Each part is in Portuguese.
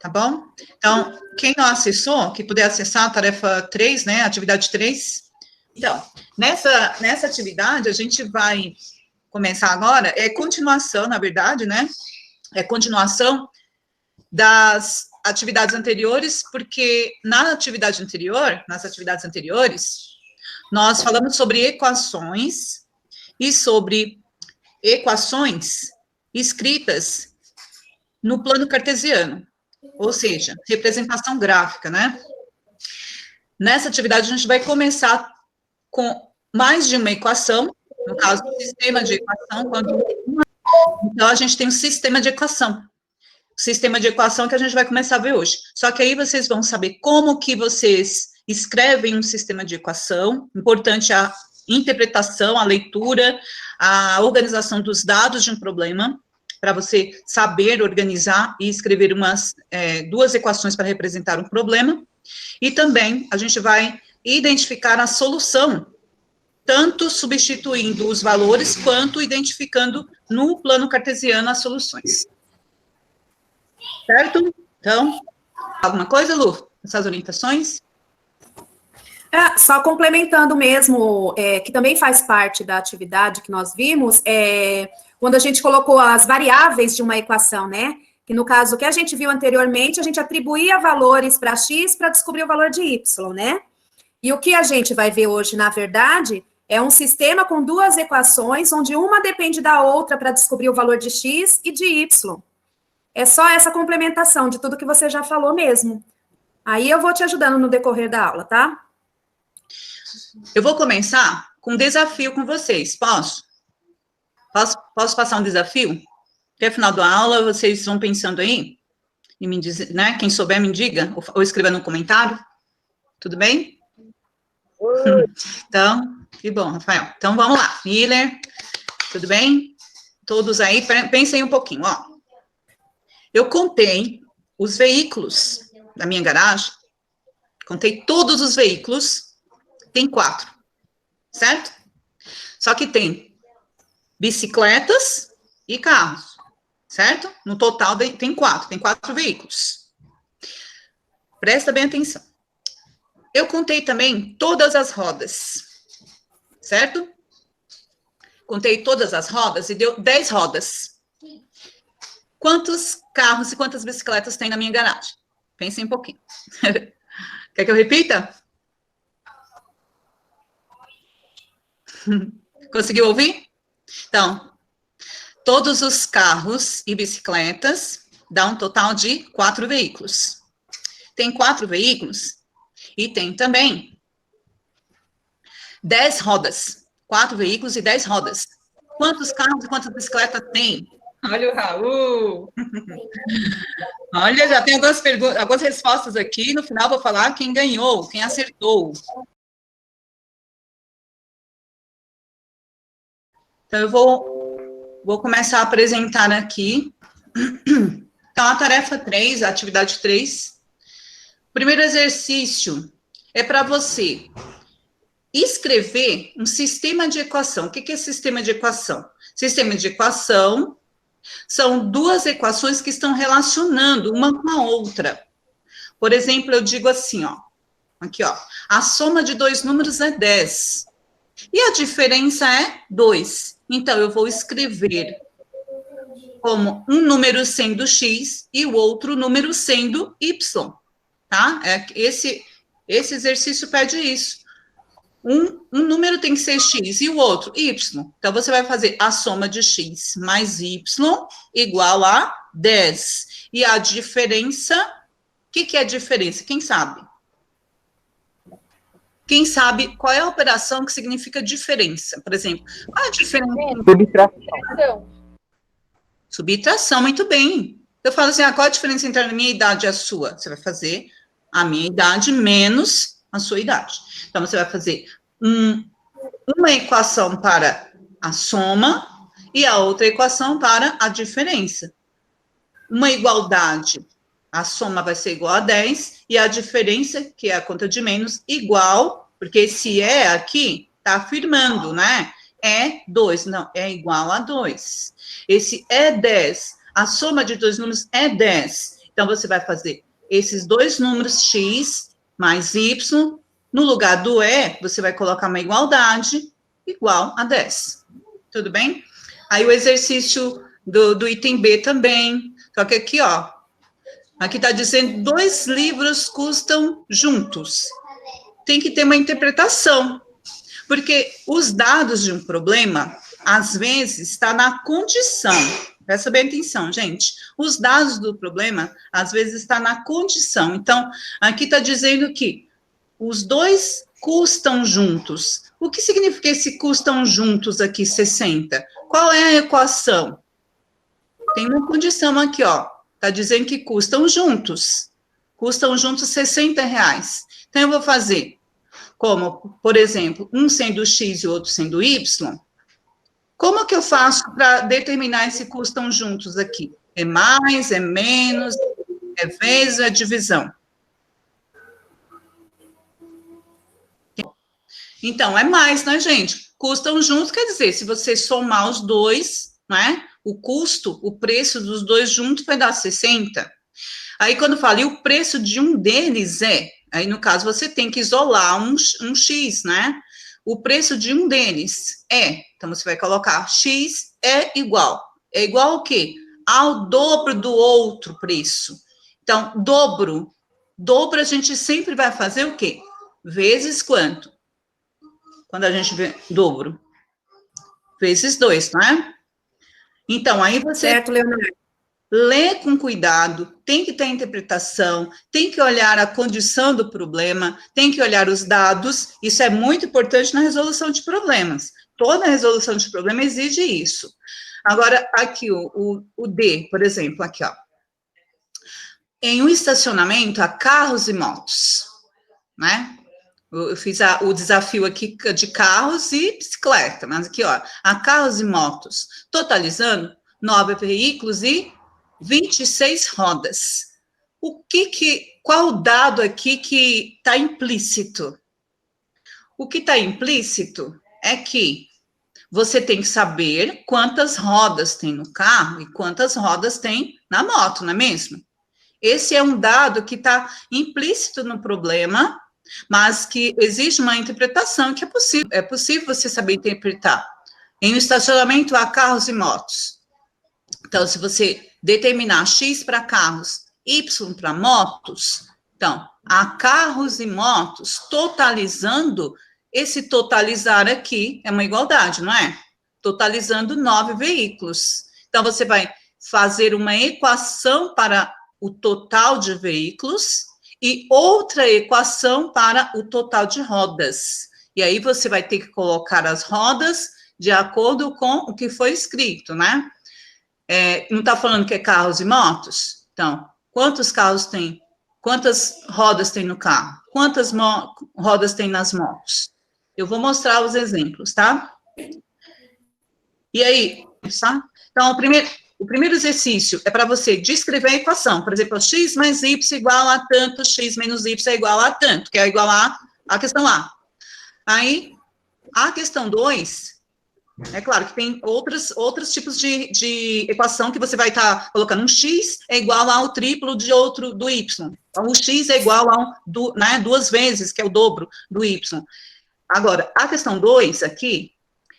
tá bom? Então, quem não acessou, que puder acessar a tarefa 3, né, atividade 3. Então, nessa atividade, a gente vai começar agora, é continuação, na verdade, né, é continuação das atividades anteriores, porque nas atividades anteriores, nós falamos sobre equações e sobre equações escritas no plano cartesiano, ou seja, representação gráfica, né? Nessa atividade, a gente vai começar com mais de uma equação, no caso, o sistema de equação, então, a gente tem um sistema de equação. O sistema de equação que a gente vai começar a ver hoje. Só que aí vocês vão saber como que vocês escrevem um sistema de equação, importante a interpretação, a leitura, a organização dos dados de um problema, para você saber organizar e escrever duas equações para representar um problema, e também a gente vai identificar a solução, tanto substituindo os valores, quanto identificando no plano cartesiano as soluções. Certo? Então, alguma coisa, Lu? Essas orientações? Só complementando mesmo, que também faz parte da atividade que nós vimos, quando a gente colocou as variáveis de uma equação, né? Que no caso que a gente viu anteriormente, a gente atribuía valores para x para descobrir o valor de y, né? E o que a gente vai ver hoje, na verdade, é um sistema com duas equações, onde uma depende da outra para descobrir o valor de x e de y. É só essa complementação de tudo que você já falou mesmo. Aí eu vou te ajudando no decorrer da aula, tá? Eu vou começar com um desafio com vocês, posso? Posso passar um desafio? Até o final da aula, vocês vão pensando aí, e me dizer, né? Quem souber, me diga, ou escreva no comentário. Tudo bem? Então, que bom, Rafael. Então, vamos lá. Miller, tudo bem? Todos aí, pensem um pouquinho, ó. Eu contei os veículos da minha garagem, contei todos os veículos, tem 4, certo? Só que tem bicicletas e carros, certo? No total tem 4 veículos. Presta bem atenção. Eu contei também todas as rodas, certo? Contei todas as rodas e deu 10 rodas. Quantos carros e quantas bicicletas tem na minha garagem? Pensem um pouquinho. Quer que eu repita? Conseguiu ouvir? Então, todos os carros e bicicletas dá um total de 4 veículos. Tem 4 veículos e tem também 10 rodas. 4 veículos e 10 rodas. Quantos carros e quantas bicicletas tem? Olha o Raul. Olha, já tem algumas respostas aqui. No final, vou falar quem ganhou, quem acertou. Então, eu vou começar a apresentar aqui. Então, a tarefa 3, a atividade 3. O primeiro exercício é para você escrever um sistema de equação. O que é sistema de equação? Sistema de equação são duas equações que estão relacionando uma com a outra. Por exemplo, eu digo assim, ó. Aqui, ó. A soma de 2 números é 10. E a diferença é 2. Então, eu vou escrever como um número sendo x e o outro número sendo y. Tá? Esse exercício pede isso. Um número tem que ser x e o outro y. Então, você vai fazer a soma de x mais y igual a 10. E a diferença, o que é a diferença? Quem sabe? Quem sabe qual é a operação que significa diferença? Por exemplo, a diferença... Subtração. Subtração, muito bem. Eu falo assim, qual a diferença entre a minha idade e a sua? Você vai fazer a minha idade menos a sua idade. Então, você vai fazer uma equação para a soma e a outra equação para a diferença. Uma igualdade, a soma vai ser igual a 10, e a diferença, que é a conta de menos, igual, porque esse é aqui, está afirmando, né? É 2, não, é igual a 2. Esse é 10, a soma de 2 números é 10, Então, você vai fazer esses dois números x mais y, no lugar do E, você vai colocar uma igualdade igual a 10. Tudo bem? Aí o exercício do item B também, só que aqui, ó, aqui está dizendo 2 livros custam juntos. Tem que ter uma interpretação, porque os dados de um problema, às vezes, está na condição. Presta bem atenção, gente. Os dados do problema, às vezes, está na condição. Então, aqui está dizendo que os dois custam juntos. O que significa esse custam juntos aqui, 60? Qual é a equação? Tem uma condição aqui, ó. Está dizendo que custam juntos. Custam juntos 60 reais. Então, eu vou fazer como, por exemplo, um sendo x e o outro sendo y. Como que eu faço para determinar esse custam juntos aqui? É mais, é menos, é vezes, é divisão? Então, é mais, né, gente? Custam juntos, quer dizer, se você somar os dois, né, o custo, o preço dos dois juntos vai dar 60. Aí, quando fala, e o preço de um deles é, aí, no caso, você tem que isolar um x, né? O preço de um deles é, então, você vai colocar x é igual ao quê? Ao dobro do outro preço. Então, dobro a gente sempre vai fazer o quê? Vezes quanto? Quando a gente vê dobro, vezes 2, não é? Então, aí você Certo, Leonardo. Lê com cuidado, tem que ter interpretação, tem que olhar a condição do problema, tem que olhar os dados, isso é muito importante na resolução de problemas. Toda resolução de problema exige isso. Agora, aqui, o D, por exemplo, aqui, ó. Em um estacionamento, há carros e motos, né? Eu fiz o desafio aqui de carros e bicicleta, mas aqui, ó, há carros e motos, totalizando 9 veículos e 26 rodas. Qual o dado aqui que está implícito? O que está implícito é que você tem que saber quantas rodas tem no carro e quantas rodas tem na moto, não é mesmo? Esse é um dado que está implícito no problema, mas que exige uma interpretação que é possível você saber interpretar. Em um estacionamento há carros e motos. Então, se você determinar x para carros, y para motos, então, há carros e motos totalizando, esse totalizar aqui é uma igualdade, não é? Totalizando 9 veículos. Então, você vai fazer uma equação para o total de veículos e outra equação para o total de rodas. E aí, você vai ter que colocar as rodas de acordo com o que foi escrito, né? Não está falando que é carros e motos? Então, quantos carros tem? Quantas rodas tem no carro? Quantas rodas tem nas motos? Eu vou mostrar os exemplos, tá? E aí, tá? Então, o primeiro exercício é para você descrever a equação. Por exemplo, x mais y igual a tanto, x menos y é igual a tanto, que é igual a questão A. Aí, a questão 2... É claro que tem outros tipos de equação que você vai estar colocando. Um x é igual ao triplo do y. Então, o x é igual a né, 2 vezes, que é o dobro do y. Agora, a questão 2 aqui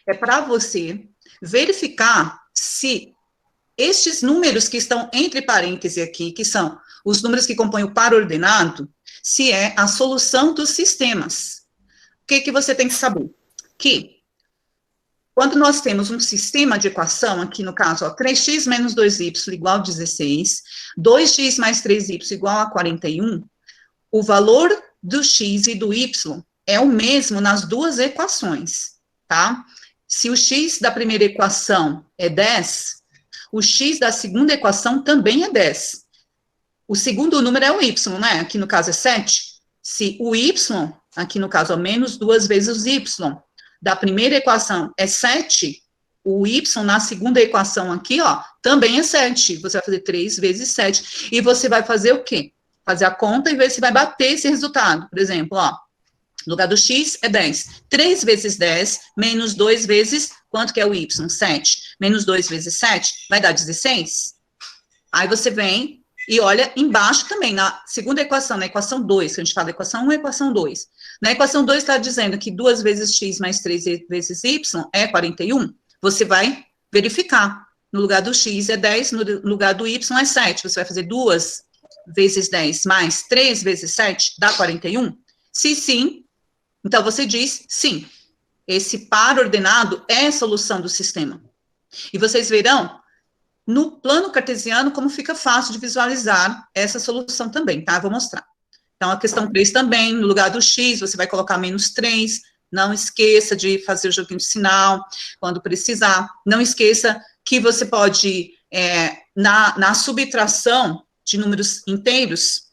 é para você verificar se estes números que estão entre parênteses aqui, que são os números que compõem o par ordenado, se é a solução dos sistemas. O que você tem que saber? Que quando nós temos um sistema de equação, aqui no caso, ó, 3x menos 2y igual a 16, 2x mais 3y igual a 41, o valor do x e do y é o mesmo nas duas equações, tá? Se o x da primeira equação é 10, o x da segunda equação também é 10. O segundo número é o y, né? Aqui no caso é 7. Se o y, aqui no caso, é menos 2 vezes o y, da primeira equação é 7, o y na segunda equação aqui, ó, também é 7. Você vai fazer 3 vezes 7. E você vai fazer o quê? Fazer a conta e ver se vai bater esse resultado. Por exemplo, ó, no lugar do x é 10. 3 vezes 10, menos 2 vezes, quanto que é o y? 7. Menos 2 vezes 7, vai dar 16. Aí você vem E olha embaixo também, na segunda equação, na equação 2, que a gente fala equação 1 e equação 2. Na equação 2 está dizendo que 2 vezes x mais 3 vezes y é 41. Você vai verificar. No lugar do x é 10, no lugar do y é 7. Você vai fazer 2 vezes 10 mais 3 vezes 7 dá 41? Se sim, então você diz sim. Esse par ordenado é a solução do sistema. E vocês verão no plano cartesiano como fica fácil de visualizar essa solução também, tá? Eu vou mostrar. Então, a questão 3 também, no lugar do x, você vai colocar menos 3. Não esqueça de fazer o joguinho de sinal quando precisar. Não esqueça que você pode, na subtração de números inteiros,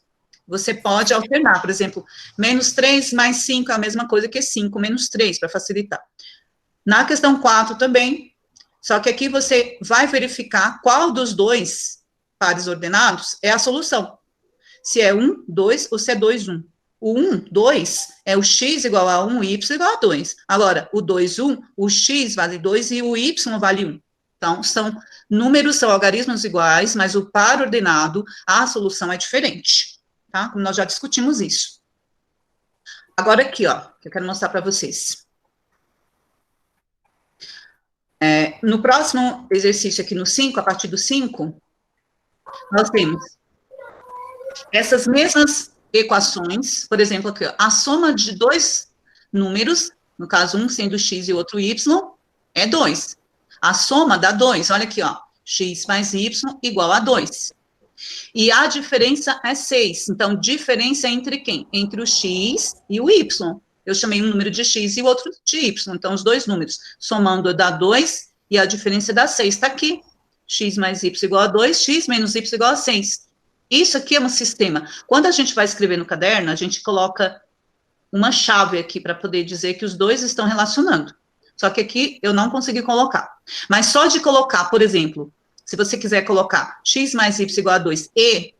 você pode alternar. Por exemplo, menos 3 mais 5 é a mesma coisa que 5 menos 3, para facilitar. Na questão 4 também, só que aqui você vai verificar qual dos dois pares ordenados é a solução. Se é 1, 2 ou se é 2, 1. O 1, 2 é o x igual a 1, y igual a 2. Agora, o 2, 1, o x vale 2 e o y vale 1. Então, são números, são algarismos iguais, mas o par ordenado, a solução é diferente. Tá? Como nós já discutimos isso. Agora aqui, ó, que eu quero mostrar para vocês. No próximo exercício aqui no 5, a partir do 5, nós temos essas mesmas equações, por exemplo, aqui, ó, a soma de dois números, no caso, um sendo x e outro y, é 2. A soma dá 2, olha aqui, ó, x mais y igual a 2. E a diferença é 6, então, diferença entre quem? Entre o x e o y. Eu chamei um número de x e o outro de y, então, os dois números, somando dá 2, e a diferença dá 6, está aqui. X mais y igual a 2, x menos y igual a 6. Isso aqui é um sistema. Quando a gente vai escrever no caderno, a gente coloca uma chave aqui para poder dizer que os dois estão relacionando. Só que aqui eu não consegui colocar. Mas só de colocar, por exemplo, se você quiser colocar x mais y igual a 2 e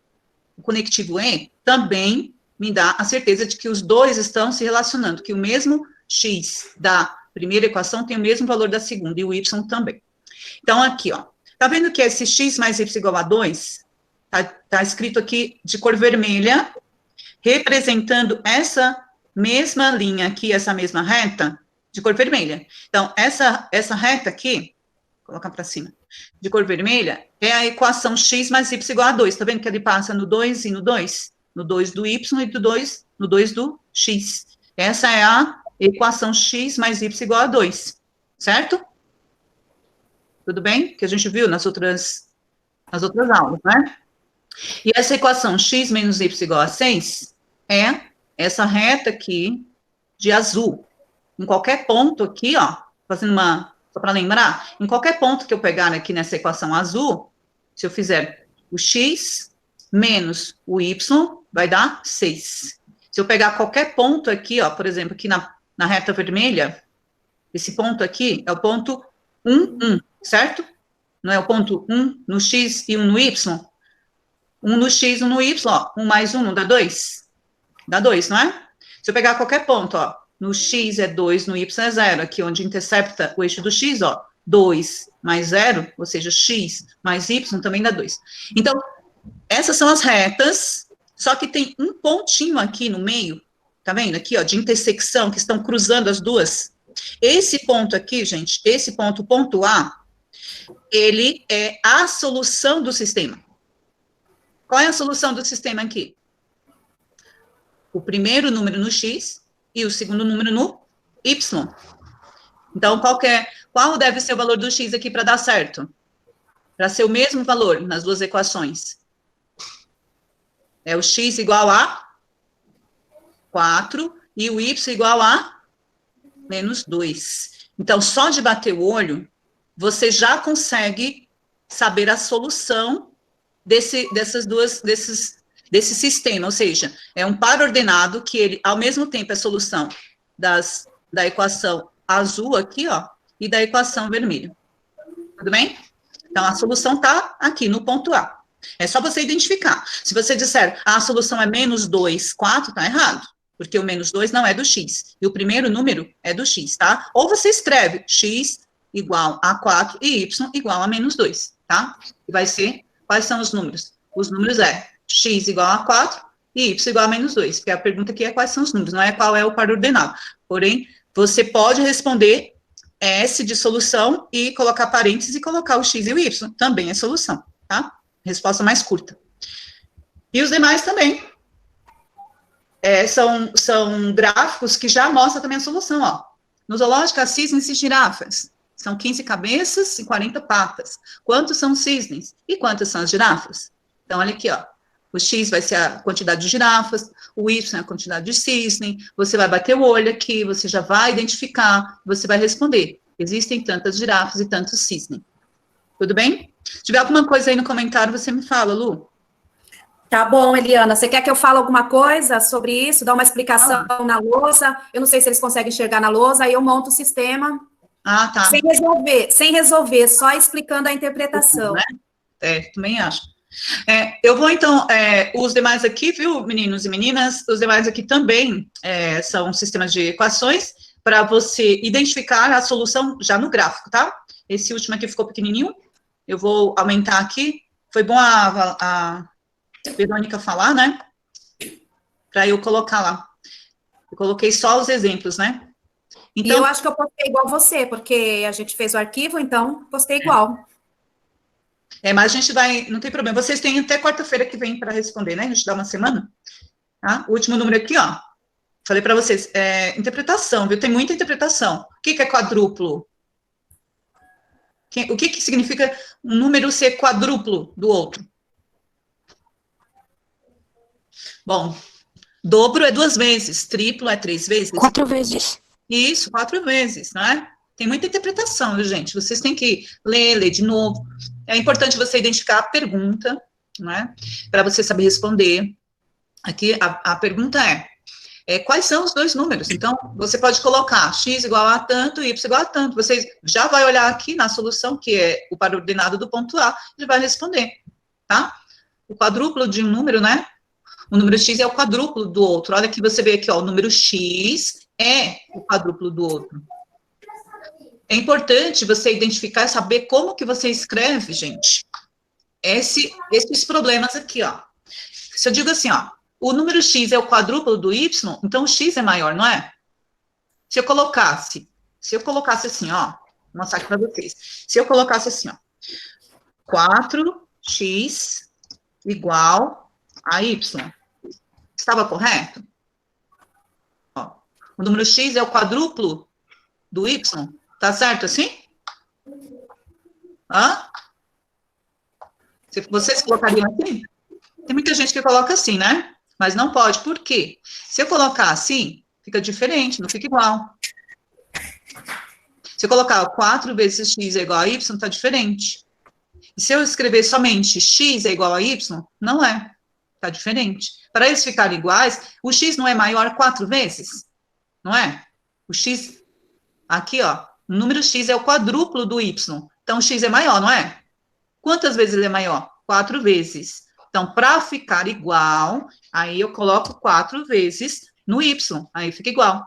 o conectivo e, também me dá a certeza de que os dois estão se relacionando, que o mesmo x da primeira equação tem o mesmo valor da segunda, e o y também. Então, aqui, ó, tá vendo que esse x mais y igual a 2, tá escrito aqui de cor vermelha, representando essa mesma linha aqui, essa mesma reta, de cor vermelha. Então, essa reta aqui, vou colocar para cima, de cor vermelha, é a equação x mais y igual a 2, tá vendo que ele passa no 2 e no 2? No 2 do y e no 2 do x. Essa é a equação x mais y igual a 2, certo? Tudo bem? Que a gente viu nas outras aulas, né? E essa equação x menos y igual a 6 é essa reta aqui de azul. Em qualquer ponto aqui, ó, fazendo só para lembrar, em qualquer ponto que eu pegar aqui nessa equação azul, se eu fizer o x menos o y, vai dar 6. Se eu pegar qualquer ponto aqui, ó, por exemplo, aqui na reta vermelha, esse ponto aqui é o ponto 1, 1, certo? Não é o ponto 1 no x e 1 no y? 1 no x, 1 no y, ó, 1 mais 1 não dá 2? Dá 2, não é? Se eu pegar qualquer ponto, ó, no x é 2, no y é 0, aqui onde intercepta o eixo do x, ó, 2 mais 0, ou seja, x mais y também dá 2. Então, essas são as retas, só que tem um pontinho aqui no meio, tá vendo? Aqui, ó, de intersecção, que estão cruzando as duas. Esse ponto aqui, gente, esse ponto A, ele é a solução do sistema. Qual é a solução do sistema aqui? O primeiro número no x e o segundo número no y. Então, qual deve ser o valor do x aqui para dar certo? Para ser o mesmo valor nas duas equações. É o x igual a 4 e o y igual a menos 2. Então, só de bater o olho, você já consegue saber a solução desse sistema, ou seja, é um par ordenado que ele, ao mesmo tempo, é a solução da equação azul aqui, ó, e da equação vermelha. Tudo bem? Então, a solução está aqui, no ponto A. É só você identificar. Se você disser, a solução é menos 2, 4, está errado, porque o menos 2 não é do x, e o primeiro número é do x, tá? Ou você escreve x igual a 4 e y igual a menos 2, tá? E vai ser, quais são os números? os números é x igual a 4 e y igual a menos 2, porque a pergunta aqui é quais são os números, não é qual é o par ordenado. Porém, você pode responder S de solução e colocar parênteses e colocar o x e o y, também é solução, tá? Resposta mais curta. E os demais também. São gráficos que já mostram também a solução, ó. No zoológico, há cisnes e girafas. São 15 cabeças e 40 patas. Quantos são cisnes? E quantas são as girafas? Então, olha aqui, ó. O X vai ser a quantidade de girafas, o Y é a quantidade de cisne. Você vai bater o olho aqui, você já vai identificar, você vai responder. Existem tantas girafas e tantos cisnes. Tudo bem? Se tiver alguma coisa aí no comentário, você me fala, Lu. Tá bom, Eliana. Você quer que eu fale alguma coisa sobre isso? Dá uma explicação na lousa? Eu não sei se eles conseguem enxergar na lousa, aí eu monto o sistema. Ah, tá. Sem resolver, só explicando a interpretação. Também acho. Eu vou, então, os demais aqui, viu, meninos e meninas, os demais aqui também são sistemas de equações para você identificar a solução já no gráfico, tá? Esse último aqui ficou pequenininho, eu vou aumentar aqui. Foi bom a Verônica falar, né? Para eu colocar lá. Eu coloquei só os exemplos, né? Então, e eu acho que eu postei igual você, porque a gente fez o arquivo, então postei igual. Mas a gente vai, não tem problema, vocês têm até quarta-feira que vem para responder, né? A gente dá uma semana, tá? O último número aqui, ó, falei para vocês, interpretação, viu? Tem muita interpretação. O que é quadruplo? O que significa um número ser quadruplo do outro? Bom, dobro é 2 vezes, triplo é 3 vezes. 4 vezes. Isso, 4 vezes, né? Tem muita interpretação, viu, gente? Vocês têm que ler de novo. É importante você identificar a pergunta, né? Para você saber responder. Aqui, a pergunta quais são os dois números? Então, você pode colocar x igual a tanto, y igual a tanto. Você já vai olhar aqui na solução, que é o par ordenado do ponto A, e vai responder, tá? O quadrúplo de um número, né? O número x é o quadrúplo do outro. Olha que você vê aqui, ó, o número x é o quadrúplo do outro. É importante você identificar e saber como que você escreve, gente, esses problemas aqui, ó. Se eu digo assim, ó, o número x é o quadrúplo do y, então o x é maior, não é? Se eu colocasse assim, ó, vou mostrar aqui para vocês. Se eu colocasse assim, ó, 4x igual a y, estava correto? Ó, o número x é o quadrúplo do y, tá certo assim? Hã? Vocês colocariam assim? Tem muita gente que coloca assim, né? Mas não pode, por quê? Se eu colocar assim, fica diferente, não fica igual. Se eu colocar 4 vezes x é igual a y, tá diferente. E se eu escrever somente x é igual a y, não é. Tá diferente. Para eles ficarem iguais, o x não é maior 4 vezes? Não é? O x, aqui, ó, o número x é o quadrúplo do y. Então, o x é maior, não é? Quantas vezes ele é maior? 4 vezes. Então, para ficar igual, aí eu coloco 4 vezes no y. Aí fica igual.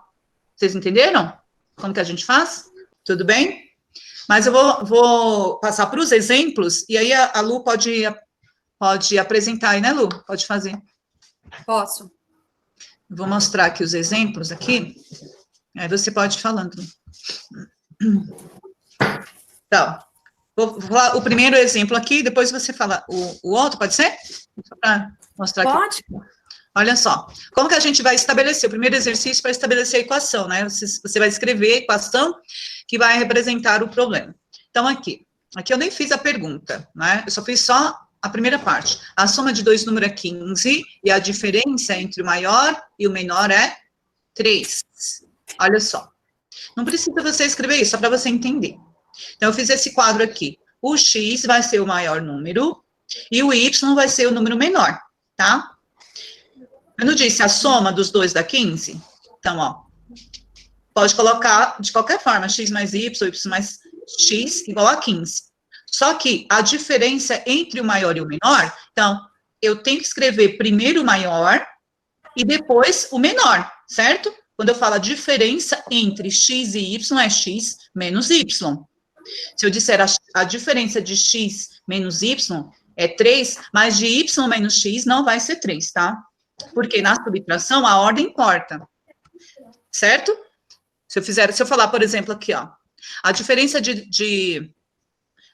Vocês entenderam? Como que a gente faz? Tudo bem? Mas eu vou passar para os exemplos, e aí a Lu pode apresentar aí, né, Lu? Pode fazer. Posso. Vou mostrar aqui os exemplos aqui. Aí você pode ir falando. Então, vou falar o primeiro exemplo aqui, depois você fala o outro, pode ser? Só para mostrar aqui. Pode. Olha só, como que a gente vai estabelecer? O primeiro exercício para estabelecer a equação, né? Você vai escrever a equação que vai representar o problema. Então, aqui eu nem fiz a pergunta, né? Eu só fiz só a primeira parte. A soma de dois números é 15 e a diferença entre o maior e o menor é 3. Olha só. Não precisa você escrever isso, só para você entender. Então, eu fiz esse quadro aqui. O x vai ser o maior número e o y vai ser o número menor, tá? Eu não disse a soma dos dois dá 15? Então, ó, pode colocar de qualquer forma, x mais y, y mais x igual a 15. Só que a diferença entre o maior e o menor, então, eu tenho que escrever primeiro o maior e depois o menor, certo? Quando eu falo a diferença entre x e y é x menos y. Se eu disser a diferença de x menos y, é 3, mas de y menos x não vai ser 3, tá? Porque na subtração a ordem importa, certo? Se eu falar, por exemplo, aqui, ó, a diferença de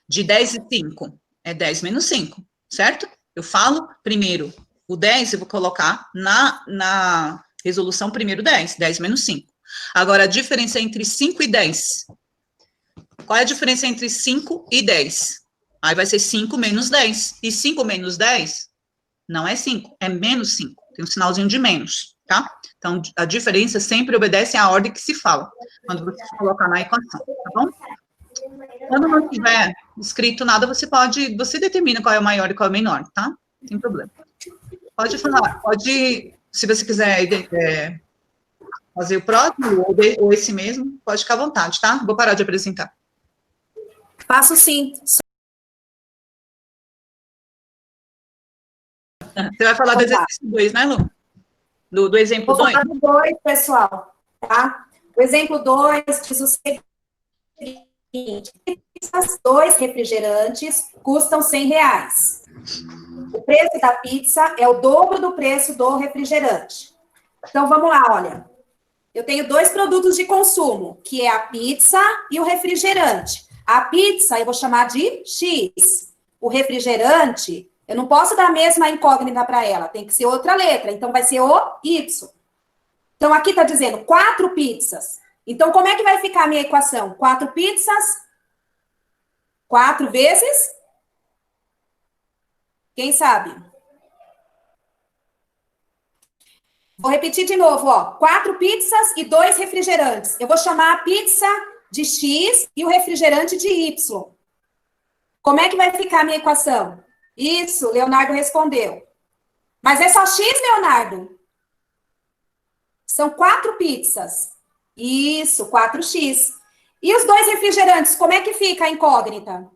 10 e 5 é 10 menos 5, certo? Eu falo primeiro o 10, eu vou colocar na resolução primeiro 10, 10 menos 5. Agora, a diferença entre 5 e 10. Qual é a diferença entre 5 e 10? Aí vai ser 5 menos 10. E 5 menos 10 não é 5, é menos 5. Tem um sinalzinho de menos, tá? Então, a diferença sempre obedece à ordem que se fala, quando você colocar na equação, tá bom? Quando não tiver escrito nada, você determina qual é o maior e qual é o menor, tá? Não tem problema. Pode falar, se você quiser fazer o próximo, ou esse mesmo, pode ficar à vontade, tá? Vou parar de apresentar. Faço sim. Você vai falar do exercício 2, né, Lu? Do exemplo 2? Vou falar do 2, pessoal, tá? O exemplo 2 diz o seguinte: 2 refrigerantes custam R$100. O preço da pizza é o dobro do preço do refrigerante. Então, vamos lá, olha. Eu tenho 2 produtos de consumo, que é a pizza e o refrigerante. A pizza eu vou chamar de X. O refrigerante, eu não posso dar a mesma incógnita para ela, tem que ser outra letra, então vai ser o Y. Então, aqui está dizendo 4 pizzas. Então, como é que vai ficar a minha equação? 4 pizzas, 4 vezes... Quem sabe? Vou repetir de novo, ó. 4 pizzas e 2 refrigerantes. Eu vou chamar a pizza de X e o refrigerante de Y. Como é que vai ficar a minha equação? Isso, Leonardo respondeu. Mas é só X, Leonardo? São 4 pizzas. Isso, 4x. E os 2 refrigerantes, como é que fica a incógnita?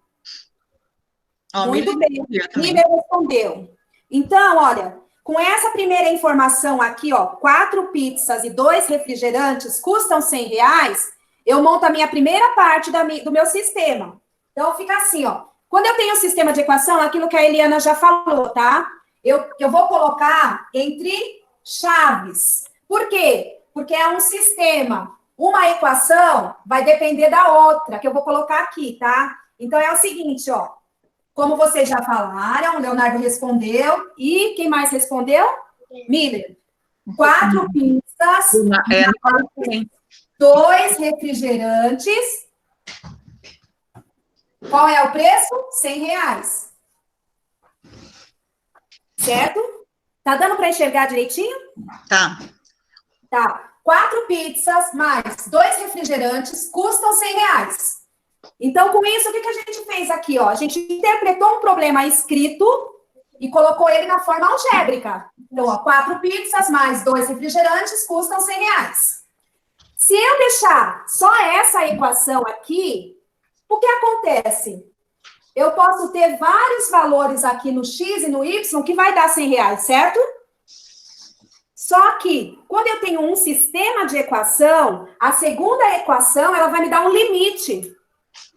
Muito bem, Miriam respondeu. Então, olha, com essa primeira informação aqui, ó, 4 pizzas e 2 refrigerantes custam R$100, eu monto a minha primeira parte do meu sistema. Então, fica assim, ó. Quando eu tenho um sistema de equação, aquilo que a Eliana já falou, tá? Eu vou colocar entre chaves. Por quê? Porque é um sistema. Uma equação vai depender da outra, que eu vou colocar aqui, tá? Então, é o seguinte, ó. Como vocês já falaram, o Leonardo respondeu. E quem mais respondeu? Miller. 4 pizzas, 2 refrigerantes. Qual é o preço? R$100. Certo? Tá dando para enxergar direitinho? Tá. Tá. 4 pizzas mais 2 refrigerantes custam R$100. Então, com isso, o que a gente fez aqui? Ó? A gente interpretou um problema escrito e colocou ele na forma algébrica. Então, ó, 4 pizzas mais 2 refrigerantes custam R$100. Se eu deixar só essa equação aqui, o que acontece? Eu posso ter vários valores aqui no X e no Y que vai dar R$100, certo? Só que, quando eu tenho um sistema de equação, a segunda equação, ela vai me dar um limite.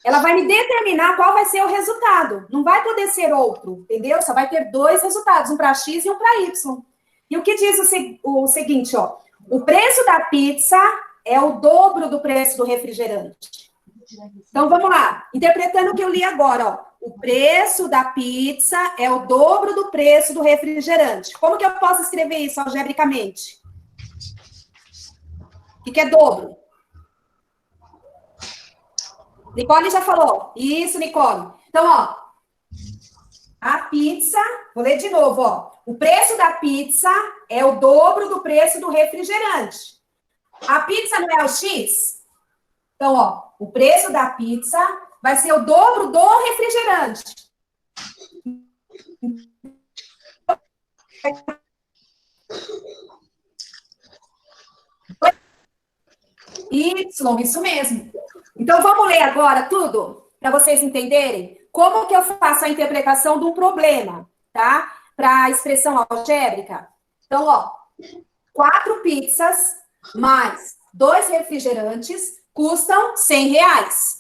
Ela vai me determinar qual vai ser o resultado. Não vai poder ser outro, entendeu? Só vai ter 2 resultados, um para X e um para Y. E o que diz o seguinte, ó. O preço da pizza é o dobro do preço do refrigerante. Então, vamos lá. Interpretando o que eu li agora, ó. O preço da pizza é o dobro do preço do refrigerante. Como que eu posso escrever isso algebricamente? O que é dobro? Nicole já falou. Isso, Nicole. Então, ó. A pizza, vou ler de novo, ó. O preço da pizza é o dobro do preço do refrigerante. A pizza não é o X? Então, ó. O preço da pizza vai ser o dobro do refrigerante. Y, isso mesmo. Então, vamos ler agora tudo, para vocês entenderem como que eu faço a interpretação de um problema, tá? Para a expressão algébrica. Então, ó, 4 pizzas mais 2 refrigerantes custam R$100.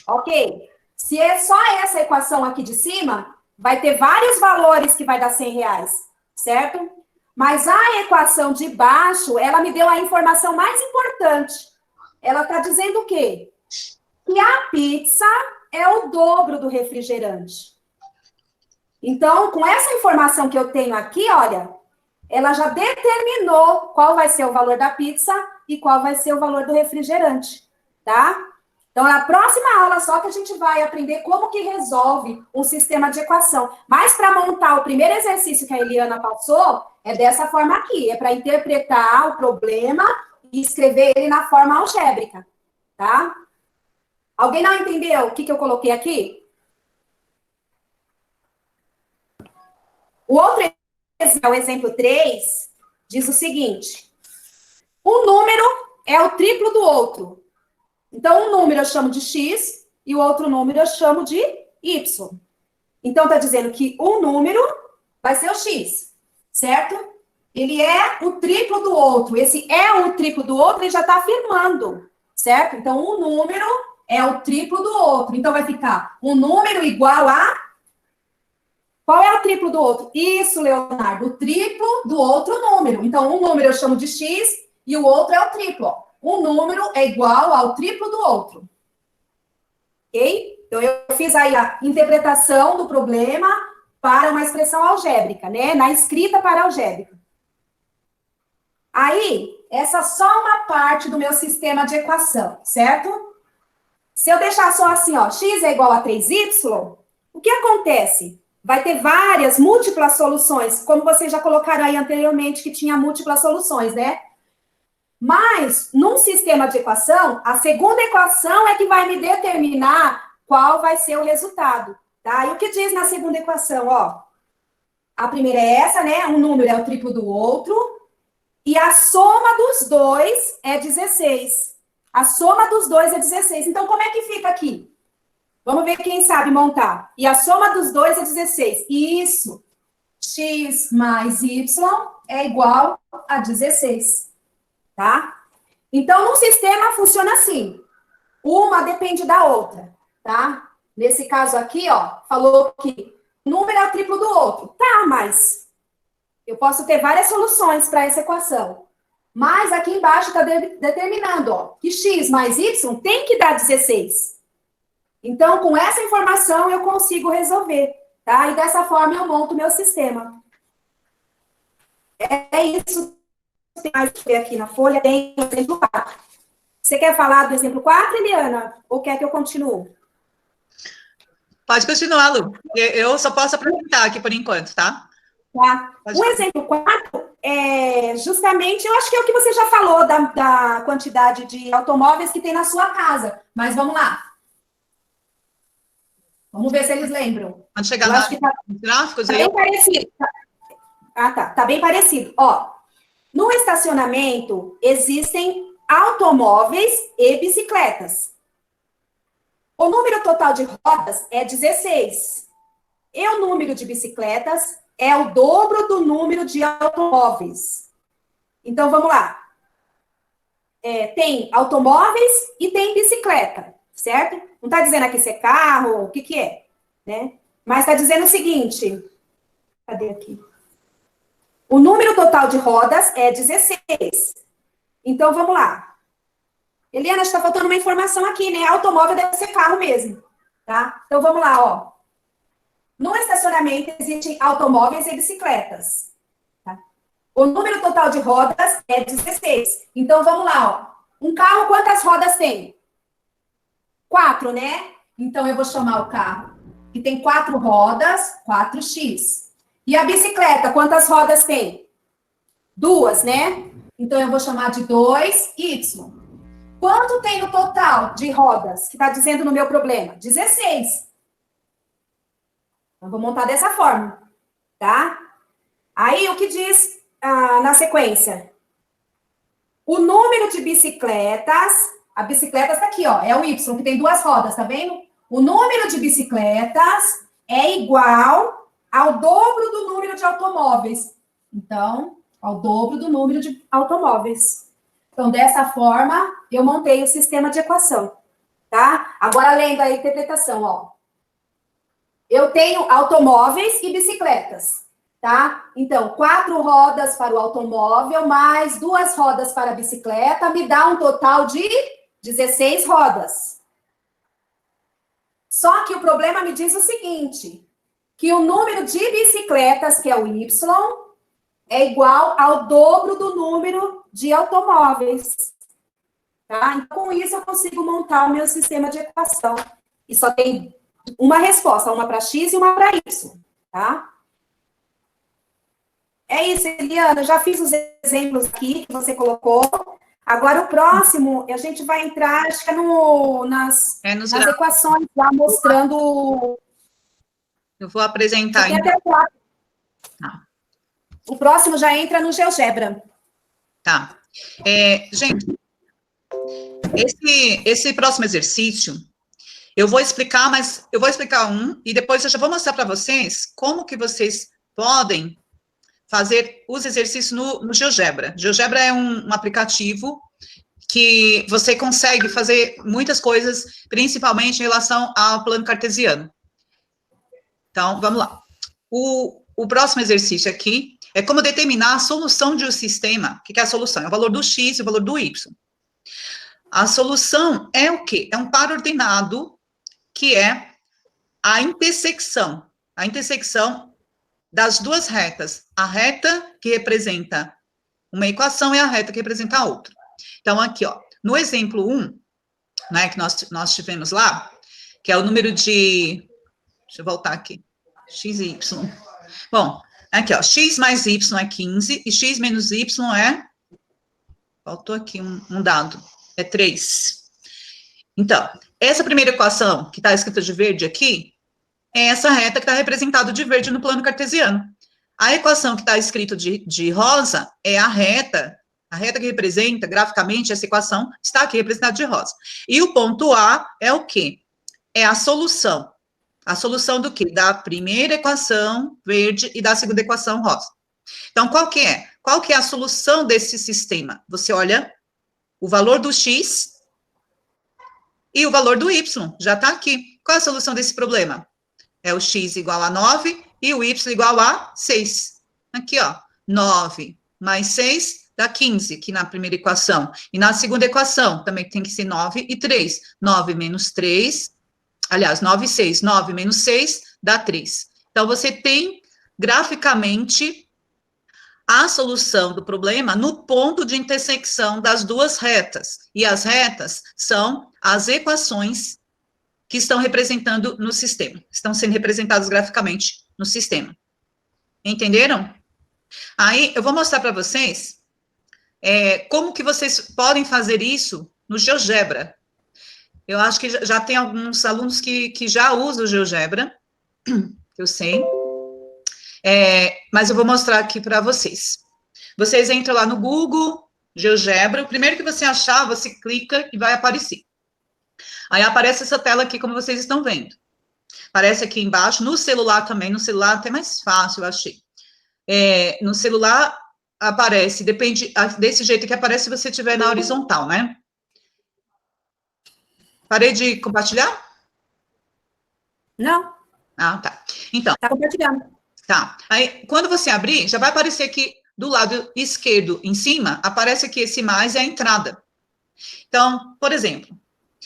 Ok? Se é só essa equação aqui de cima, vai ter vários valores que vai dar R$100, certo? Mas a equação de baixo, ela me deu a informação mais importante. Ela está dizendo o quê? Que a pizza é o dobro do refrigerante. Então, com essa informação que eu tenho aqui, olha, ela já determinou qual vai ser o valor da pizza e qual vai ser o valor do refrigerante, tá? Então, na próxima aula só que a gente vai aprender como que resolve um sistema de equação. Mas para montar o primeiro exercício que a Eliana passou, é dessa forma aqui. É para interpretar o problema e escrever ele na forma algébrica, tá? Alguém não entendeu o que eu coloquei aqui? O outro exemplo, o exemplo 3, diz o seguinte. Um número é o triplo do outro. Então, um número eu chamo de x e o outro número eu chamo de y. Então, está dizendo que um número vai ser o x, certo? Ele é o triplo do outro. Esse é o triplo do outro, ele já está afirmando, certo? Então, um número é o triplo do outro. Então, vai ficar um número igual a... Qual é o triplo do outro? Isso, Leonardo, o triplo do outro número. Então, um número eu chamo de x e o outro é o triplo, ó. Um número é igual ao triplo do outro. Ok? Então, eu fiz aí a interpretação do problema para uma expressão algébrica, né? Na escrita para algébrica. Aí, essa é só uma parte do meu sistema de equação, certo? Se eu deixar só assim, ó, x é igual a 3y, o que acontece? Vai ter várias, múltiplas soluções, como vocês já colocaram aí anteriormente, que tinha múltiplas soluções, né? Mas, num sistema de equação, a segunda equação é que vai me determinar qual vai ser o resultado, tá? E o que diz na segunda equação, ó? A primeira é essa, né? Um número é o triplo do outro, e a soma dos dois é 16. A soma dos dois é 16. Então, como é que fica aqui? Vamos ver quem sabe montar. E a soma dos dois é 16. Isso. X mais Y é igual a 16. Tá? Então, no sistema funciona assim. Uma depende da outra, tá? Nesse caso aqui, ó, falou que o número é o triplo do outro. Tá, mas eu posso ter várias soluções para essa equação. Mas aqui embaixo está determinando, ó, que x mais y tem que dar 16. Então, com essa informação, eu consigo resolver, tá? E dessa forma, eu monto o meu sistema. É isso. Tem mais que ver aqui na folha, tem o exemplo 4. Você quer falar do exemplo 4, Eliana? Ou quer que eu continue? Pode continuar, Lu. Eu só posso apresentar aqui por enquanto, tá? Tá. O exemplo 4 é justamente, eu acho que é o que você já falou da quantidade de automóveis que tem na sua casa. Mas vamos lá. Vamos ver se eles lembram. Quando chegar lá, gráficos tá aí. Bem parecido. Ah, tá. Tá bem parecido. Ó, no estacionamento existem automóveis e bicicletas. O número total de rodas é 16. E o número de bicicletas é o dobro do número de automóveis. Então, vamos lá. Tem automóveis e tem bicicleta, certo? Não está dizendo aqui se é carro, o que que é, né? Mas está dizendo o seguinte. Cadê aqui? O número total de rodas é 16. Então, vamos lá. Eliana, está faltando uma informação aqui, né? Automóvel deve ser carro mesmo, tá? Então, vamos lá, ó. No estacionamento existem automóveis e bicicletas, tá? O número total de rodas é 16. Então, vamos lá, ó. Um carro, quantas rodas tem? 4, né? Então, eu vou chamar o carro que tem 4 rodas, 4x. E a bicicleta, quantas rodas tem? 2, né? Então, eu vou chamar de 2y. Quanto tem no total de rodas que está dizendo no meu problema? 16. Então, vou montar dessa forma, tá? Aí, o que diz na sequência? O número de bicicletas, a bicicleta está aqui, ó, é o Y, que tem 2 rodas, tá vendo? O número de bicicletas é igual ao dobro do número de automóveis. Então, ao dobro do número de automóveis. Então, dessa forma, eu montei o sistema de equação, tá? Agora, lendo a interpretação, ó. eu tenho automóveis e bicicletas, tá? Então, 4 rodas para o automóvel, mais 2 rodas para a bicicleta, me dá um total de 16 rodas. Só que o problema me diz o seguinte, que o número de bicicletas, que é o Y, é igual ao dobro do número de automóveis. Tá? Então, com isso, eu consigo montar o meu sistema de equação. E só tem uma resposta, uma para X e uma para Y. Tá? É isso, Eliana. Eu já fiz os exemplos aqui que você colocou. Agora, o próximo, a gente vai entrar, acho que é nas equações lá, mostrando... Eu vou apresentar. Tá. O próximo já entra no GeoGebra. Tá. Gente, esse próximo exercício, eu vou explicar, mas eu vou explicar e depois eu já vou mostrar para vocês como que vocês podem fazer os exercícios no GeoGebra. GeoGebra é um aplicativo que você consegue fazer muitas coisas, principalmente em relação ao plano cartesiano. Então, vamos lá. O próximo exercício aqui é como determinar a solução de um sistema. O que é a solução? É o valor do X e o valor do Y. A solução é o quê? É um par ordenado, que é a intersecção das duas retas. A reta que representa uma equação e a reta que representa a outra. Então, aqui, ó, no exemplo 1, né, que nós tivemos lá, que é o número de... Deixa eu voltar aqui. X e Y. Bom, aqui, ó, X mais Y é 15 e X menos Y é... Faltou aqui um dado. É 3. Então, essa primeira equação, que está escrita de verde aqui, é essa reta que está representada de verde no plano cartesiano. A equação que está escrita de rosa é a reta que representa graficamente essa equação, está aqui representada de rosa. E o ponto A é o quê? É a solução. A solução do quê? Da primeira equação verde e da segunda equação rosa. Então, qual que é? Qual que é a solução desse sistema? Você olha o valor do X e o valor do Y, já está aqui. Qual é a solução desse problema? É o X igual a 9 e o Y igual a 6. Aqui, ó, 9 mais 6 dá 15, aqui na primeira equação. E na segunda equação, também tem que ser 9 e 3. 9 menos 3, aliás, 9 e 6. 9 menos 6 dá 3. Então, você tem, graficamente, a solução do problema no ponto de intersecção das duas retas. E as retas são as equações que estão representando no sistema. Estão sendo representadas graficamente no sistema. Entenderam? Aí, eu vou mostrar para vocês como que vocês podem fazer isso no GeoGebra. Eu acho que já tem alguns alunos que já usam o GeoGebra, que eu sei. Mas eu vou mostrar aqui para vocês. Vocês entram lá no Google, GeoGebra, o primeiro que você achar, você clica e vai aparecer. Aí aparece essa tela aqui, como vocês estão vendo. Aparece aqui embaixo, no celular também, no celular até mais fácil, eu achei. No celular aparece, depende, desse jeito que aparece se você estiver na horizontal, né? Parei de compartilhar? Não. Ah, tá. Então. Tá compartilhando. Tá. Aí, quando você abrir, já vai aparecer aqui do lado esquerdo, em cima, aparece aqui esse mais e a entrada. Então, por exemplo,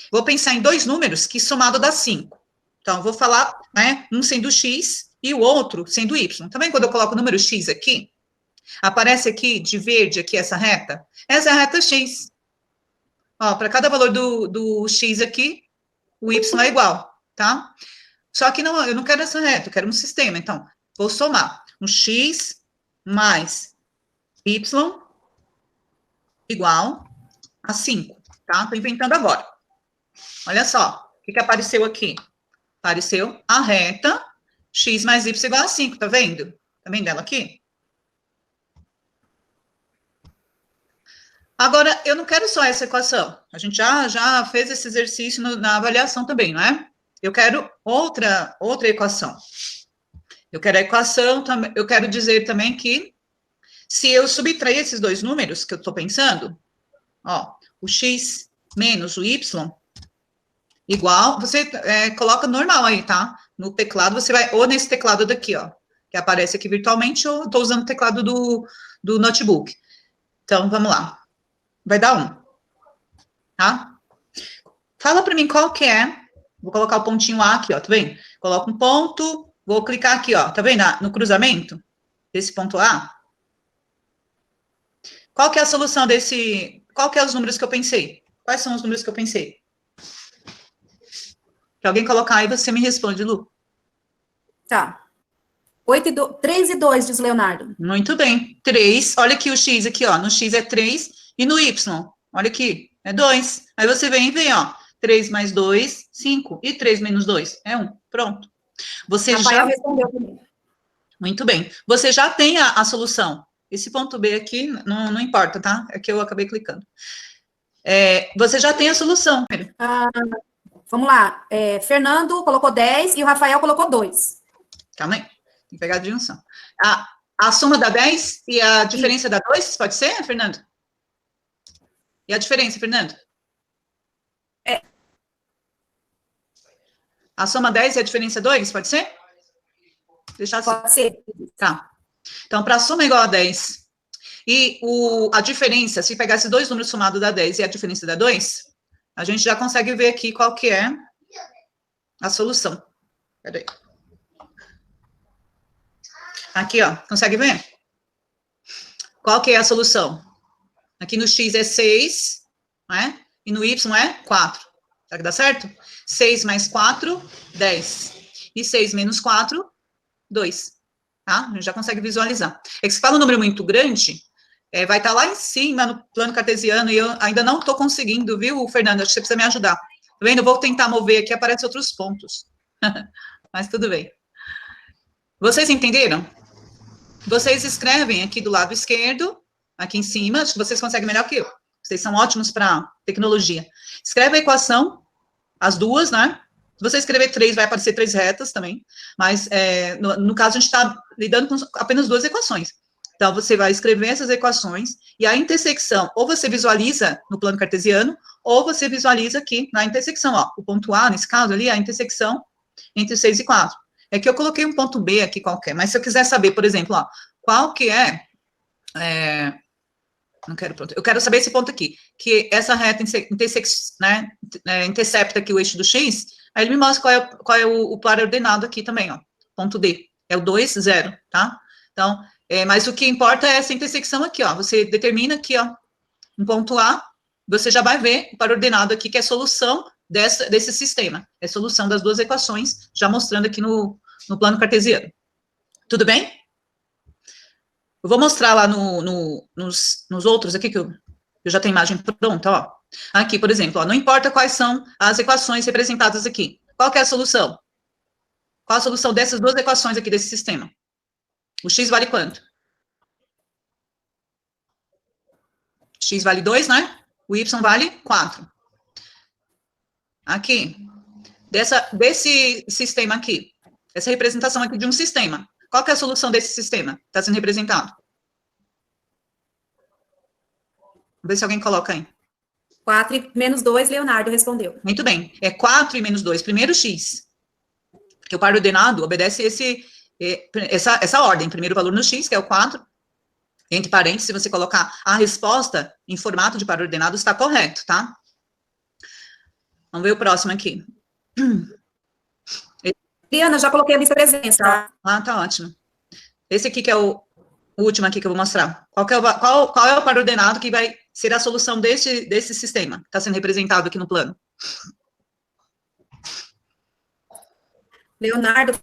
vou pensar em 2 números que somado dá 5. Então, vou falar, né, um sendo X e o outro sendo Y. Também quando eu coloco o número X aqui, aparece aqui de verde aqui essa reta. Essa é a reta X. Ó, para cada valor do X aqui, o Y é igual, tá? Só que não, eu não quero essa reta, eu quero um sistema. Então, vou somar um X mais Y igual a 5, tá? Estou inventando agora. Olha só, o que apareceu aqui? Apareceu a reta X mais Y igual a 5, tá vendo? Tá vendo ela aqui? Agora, eu não quero só essa equação. A gente já fez esse exercício na avaliação também, não é? Eu quero outra equação. Eu quero a equação, eu quero dizer também que se eu subtrair esses 2 números que eu estou pensando, ó, o X menos o Y igual, você coloca normal aí, tá? no teclado, você vai, ou nesse teclado daqui, ó, que aparece aqui virtualmente, ou eu estou usando o teclado do notebook. Então, vamos lá. Vai dar 1, tá? Fala para mim qual que é, vou colocar o pontinho A aqui, ó, tá vendo? Coloco um ponto, vou clicar aqui, ó, tá vendo? No cruzamento desse ponto A. Qual que é a solução desse, qual que é os números que eu pensei? Quais são os números que eu pensei? Se alguém colocar aí, você me responde, Lu. Tá. 3 e 2, diz Leonardo. Muito bem. 3, olha aqui o X aqui, ó. No X é 3 e no Y, olha aqui, é 2. Aí você vem e vem, ó. 3 mais 2, 5. E 3 menos 2 é 1. Pronto. Você Rafael já... respondeu também. Muito bem. Você já tem a solução. Esse ponto B aqui não importa, tá? É que eu acabei clicando. Você já tem a solução. Vamos lá. Fernando colocou 10 e o Rafael colocou 2. Calma aí. Tem que pegar a junção. A soma dá 10 e a diferença dá 2? Pode ser, Fernando? E a diferença, Fernando? A soma 10 e a diferença 2, pode ser? Deixar assim. Pode ser. Tá. Então, para a soma igual a 10 e a diferença, se pegar esses dois números somados dá 10 e a diferença dá 2, a gente já consegue ver aqui qual que é a solução. Peraí. Aqui, ó, consegue ver? Qual que é a solução? Aqui no X é 6, né? E no Y é 4. Será que dá certo? 6 mais 4, 10. E 6 menos 4, 2. Tá? A gente já consegue visualizar. É que se fala um número muito grande, vai estar lá em cima no plano cartesiano e eu ainda não estou conseguindo, viu, Fernanda? Acho que você precisa me ajudar. Tá vendo? Eu vou tentar mover aqui, aparecem outros pontos. Mas tudo bem. Vocês entenderam? Vocês escrevem aqui do lado esquerdo, aqui em cima, acho que vocês conseguem melhor que eu. Vocês são ótimos para tecnologia. Escreve a equação, as duas, né? Se você escrever 3, vai aparecer 3 retas também, mas no caso a gente está lidando com apenas 2 equações. Então, você vai escrever essas equações, e a intersecção, ou você visualiza no plano cartesiano, ou você visualiza aqui na intersecção, ó, o ponto A, nesse caso ali, é a intersecção entre 6 e 4. É que eu coloquei um ponto B aqui qualquer, mas se eu quiser saber, por exemplo, ó, qual que não quero ponto, eu quero saber esse ponto aqui, que essa reta intercepta aqui o eixo do X, aí ele me mostra qual é o par ordenado aqui também, ó, ponto D, é o 2, 0, tá? Então, mas o que importa é essa intersecção aqui, ó, você determina aqui, ó, um ponto A, você já vai ver o par ordenado aqui, que é a solução desse sistema, é a solução das duas equações, já mostrando aqui no plano cartesiano. Tudo bem? Eu vou mostrar lá nos outros aqui, que eu já tenho imagem pronta, ó. Aqui, por exemplo, ó, não importa quais são as equações representadas aqui. Qual que é a solução? Qual a solução dessas duas equações aqui desse sistema? O X vale quanto? X vale 2, né? O Y vale 4. Aqui, desse sistema aqui, essa representação aqui de um sistema. Qual que é a solução desse sistema que está sendo representado? Vamos ver se alguém coloca aí. 4 e menos 2, Leonardo respondeu. Muito bem, é 4 e menos 2, primeiro X. Porque o par ordenado obedece essa ordem. Primeiro valor no X, que é o 4. Entre parênteses, se você colocar a resposta em formato de par ordenado, está correto, tá? Vamos ver o próximo aqui. Diana, já coloquei a lista presença. Ah, tá ótimo. Esse aqui que é o último aqui que eu vou mostrar. Qual é o par ordenado que vai ser a solução desse sistema que está sendo representado aqui no plano? Leonardo,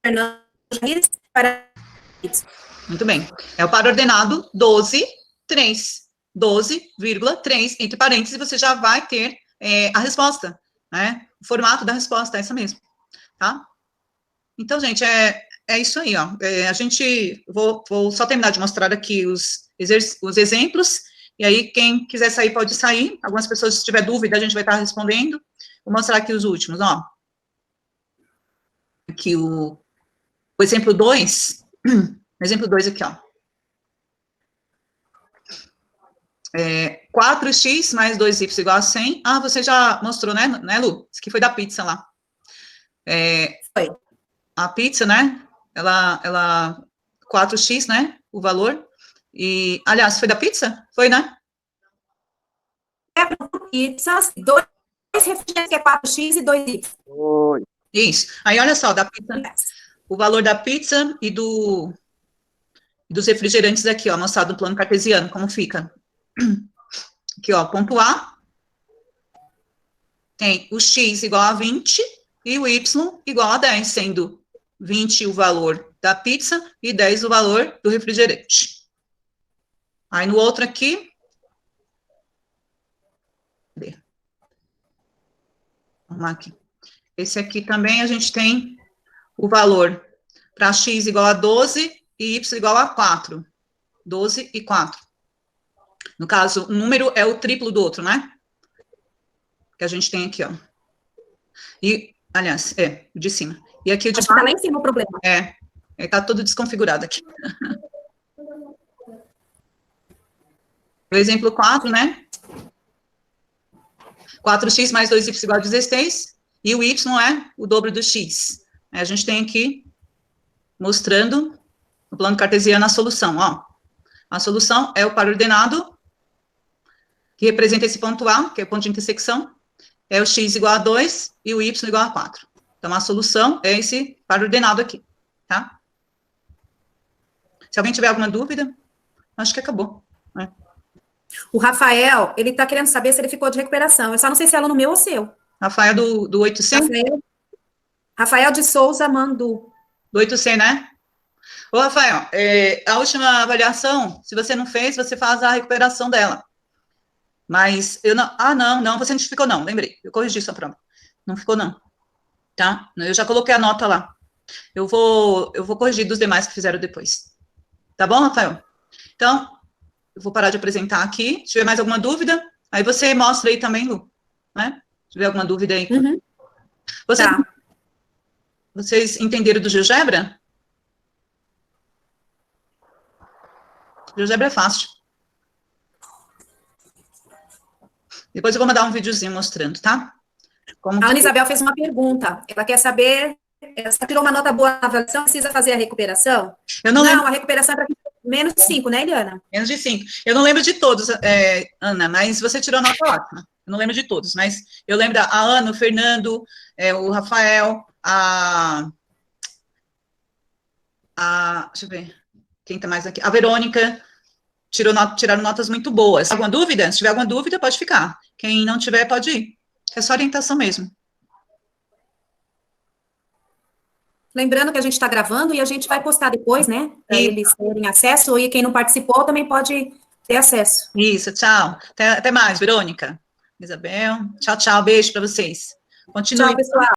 Fernando, Muito bem. É o par ordenado 12, 3. 12,3, entre parênteses, você já vai ter a resposta, né? O formato da resposta é essa mesmo, tá? Então, gente, é isso aí, ó. Vou só terminar de mostrar aqui os exemplos, e aí, quem quiser sair, pode sair. Algumas pessoas, se tiver dúvida, a gente vai estar respondendo. Vou mostrar aqui os últimos, ó. Aqui o exemplo 2, exemplo 2 aqui, ó. 4x mais 2y igual a 100. Ah, você já mostrou, né, Lu? Isso aqui foi da pizza lá. Foi. A pizza, né? Ela 4x, né? O valor. E, aliás, foi da pizza? Foi, né? Pizzas, 2 refrigerantes, que é 4x e 2y. Oi. Isso. Aí, olha só, da pizza, o valor da pizza e dos refrigerantes aqui, ó, mostrado no plano cartesiano, como fica. Aqui, ó, ponto A, tem o x igual a 20 e o y igual a 10, sendo 20 o valor da pizza e 10 o valor do refrigerante. Aí, no outro aqui, vamos lá aqui. Esse aqui também a gente tem o valor para x igual a 12 e y igual a 4. 12 e 4. No caso, o número é o triplo do outro, né? Que a gente tem aqui, ó. E, aliás, o de cima. E aqui o de baixo. Acho que tá lá em cima o problema. Tá todo desconfigurado aqui. O exemplo 4, né? 4x mais 2y igual a 16, e o y é o dobro do x. A gente tem aqui, mostrando, no plano cartesiano, a solução, ó. A solução é o par ordenado, que representa esse ponto A, que é o ponto de intersecção, é o x igual a 2 e o y igual a 4. Então, a solução é esse par ordenado aqui, tá? Se alguém tiver alguma dúvida, acho que acabou, né? O Rafael, ele tá querendo saber se ele ficou de recuperação. Eu só não sei se é aluno meu ou seu. Rafael do 800? Rafael de Souza Mandu. Do 800, né? Ô, Rafael, a última avaliação, se você não fez, você faz a recuperação dela. Mas eu não... não, você não ficou não, lembrei. Eu corrigi sua prova. Não ficou não, tá? Eu já coloquei a nota lá. Eu vou corrigir dos demais que fizeram depois. Tá bom, Rafael? Então, eu vou parar de apresentar aqui. Se tiver mais alguma dúvida, aí você mostra aí também, Lu, né? Se tiver alguma dúvida aí. Uhum. Vocês entenderam do GeoGebra? GeoGebra é fácil. Depois eu vou mandar um videozinho mostrando, tá? A Ana Isabel fez uma pergunta. Ela quer saber, se tirou uma nota boa na avaliação, precisa fazer a recuperação? Eu não lembro. A recuperação é para menos de 5, né, Eliana? Menos de 5. Eu não lembro de todos, Ana, mas você tirou nota ótima. Eu não lembro de todos, mas eu lembro a Ana, o Fernando, o Rafael, deixa eu ver, quem tá mais aqui? A Verônica, tiraram notas muito boas. Alguma dúvida? Se tiver alguma dúvida, pode ficar. Quem não tiver, pode ir. É só orientação mesmo. Lembrando que a gente está gravando e a gente vai postar depois, né? Para eles terem acesso, e quem não participou também pode ter acesso. Isso, tchau. Até mais, Verônica. Isabel. Tchau, tchau. Beijo para vocês. Continue. Tchau, pessoal.